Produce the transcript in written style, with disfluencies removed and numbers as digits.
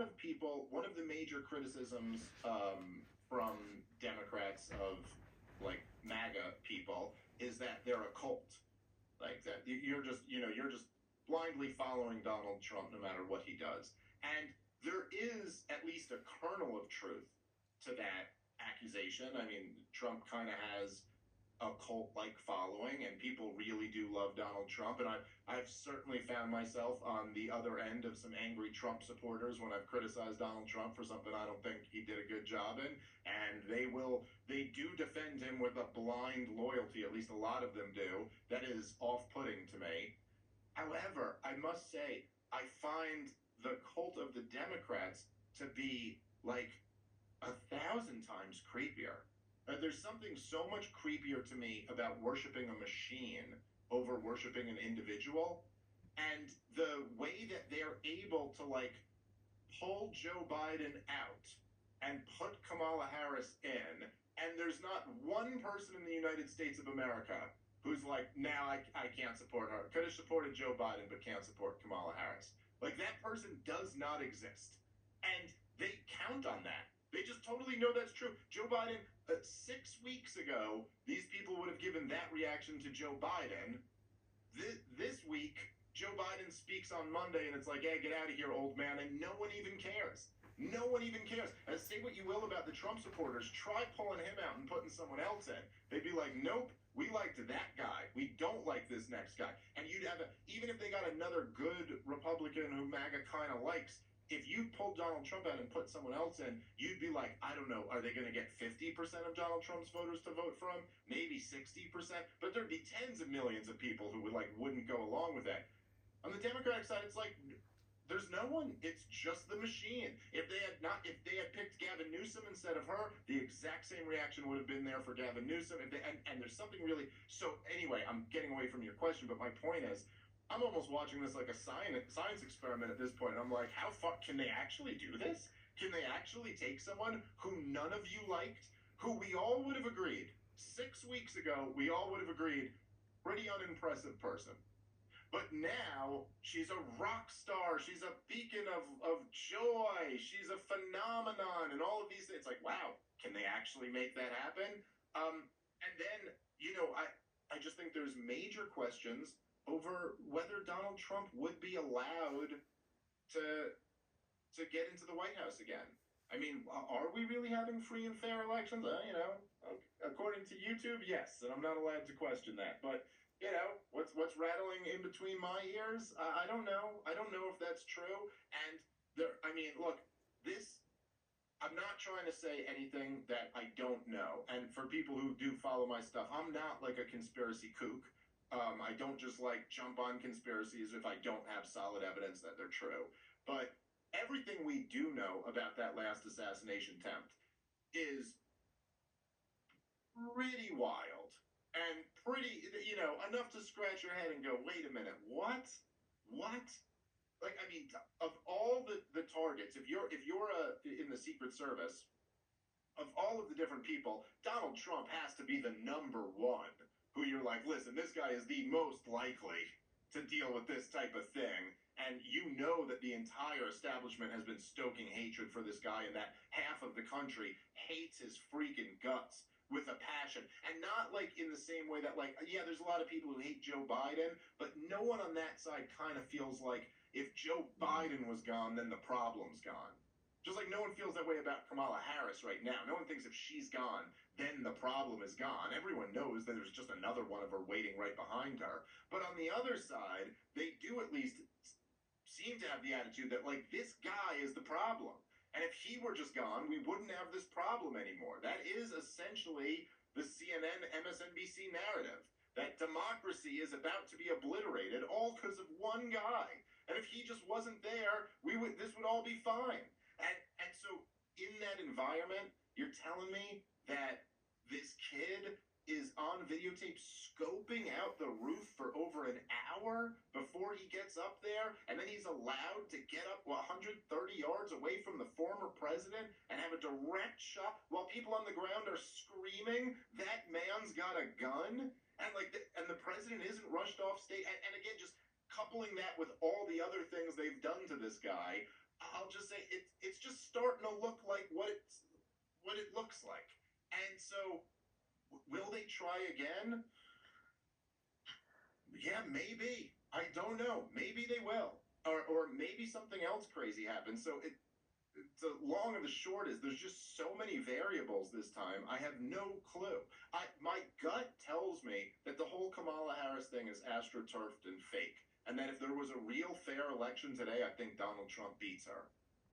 of people, one of the major criticisms from Democrats of like MAGA people is that they're a cult, like that you're just blindly following Donald Trump no matter what he does, and there is at least a kernel of truth to that accusation. I mean, Trump kind of has a cult-like following, and people really do love Donald Trump. And I've certainly found myself on the other end of some angry Trump supporters when I've criticized Donald Trump for something I don't think he did a good job in, and they do defend him with a blind loyalty. At least a lot of them do. That is off-putting to me. However, I must say I find the cult of the Democrats to be like 1,000 times creepier. There's something so much creepier to me about worshiping a machine over worshiping an individual. And the way that they're able to like pull Joe Biden out and put Kamala Harris in, and there's not one person in the United States of America who's like, now I can't support her. Could have supported Joe Biden, but can't support Kamala Harris. Like, that person does not exist. And they count on that. They just totally know that's true. Joe Biden, 6 weeks ago, these people would have given that reaction to Joe Biden. This week, Joe Biden speaks on Monday, and it's like, hey, get out of here, old man, and no one even cares. No one even cares. And say what you will about the Trump supporters, try pulling him out and putting someone else in. They'd be like, nope, we liked that guy. We don't like this next guy. And you'd have even if they got another good Republican who MAGA kind of likes, if you pulled Donald Trump out and put someone else in, you'd be like, I don't know, are they going to get 50% of Donald Trump's voters to vote for him? Maybe 60%? But there'd be tens of millions of people who wouldn't go along with that. On the Democratic side, it's like, there's no one. It's just the machine. If they had picked Gavin Newsom instead of her, the exact same reaction would have been there for Gavin Newsom. And there's something really. So anyway, I'm getting away from your question, but my point is, I'm almost watching this like a science experiment at this point. I'm like, how far can they actually do this? Can they actually take someone who none of you liked, who we all would have agreed 6 weeks ago, we all would have agreed, pretty unimpressive person. But now she's a rock star. She's a beacon of joy. She's a phenomenon and all of these things. It's like, wow, can they actually make that happen? And then, I just think there's major questions over whether Donald Trump would be allowed to get into the White House again. I mean, are we really having free and fair elections? According to YouTube, yes, and I'm not allowed to question that. But what's rattling in between my ears? I don't know. I don't know if that's true. And look, I'm not trying to say anything that I don't know. And for people who do follow my stuff, I'm not like a conspiracy kook. I don't just jump on conspiracies if I don't have solid evidence that they're true. But everything we do know about that last assassination attempt is pretty wild and pretty, enough to scratch your head and go, wait a minute, what? What? Of all the targets, if you're in the Secret Service, of all of the different people, Donald Trump has to be the number one who you're like, listen, this guy is the most likely to deal with this type of thing. And you know that the entire establishment has been stoking hatred for this guy, and that half of the country hates his freaking guts with a passion. And not in the same way that there's a lot of people who hate Joe Biden, but no one on that side kind of feels like if Joe Biden was gone, then the problem's gone. Just like no one feels that way about Kamala Harris right now. No one thinks if she's gone, then the problem is gone. Everyone knows that there's just another one of her waiting right behind her. But on the other side, they do at least seem to have the attitude that this guy is the problem. And if he were just gone, we wouldn't have this problem anymore. That is essentially the CNN, MSNBC narrative. That democracy is about to be obliterated all because of one guy. And if he just wasn't there, this would all be fine. And so in that environment, you're telling me that this kid is on videotape scoping out the roof for over an hour before he gets up there, and then he's allowed to get up 130 yards away from the former president and have a direct shot while people on the ground are screaming, that man's got a gun? And the president isn't rushed off stage. And again, just coupling that with all the other things they've done to this guy, I'll just say it's just starting to look like what it looks like. And so, will they try again? Yeah, maybe. I don't know. Maybe they will, or maybe something else crazy happens. So the long and the short is there's just so many variables this time. I have no clue. My gut tells me that the whole Kamala Harris thing is astroturfed and fake, and that if there was a real fair election today, I think Donald Trump beats her.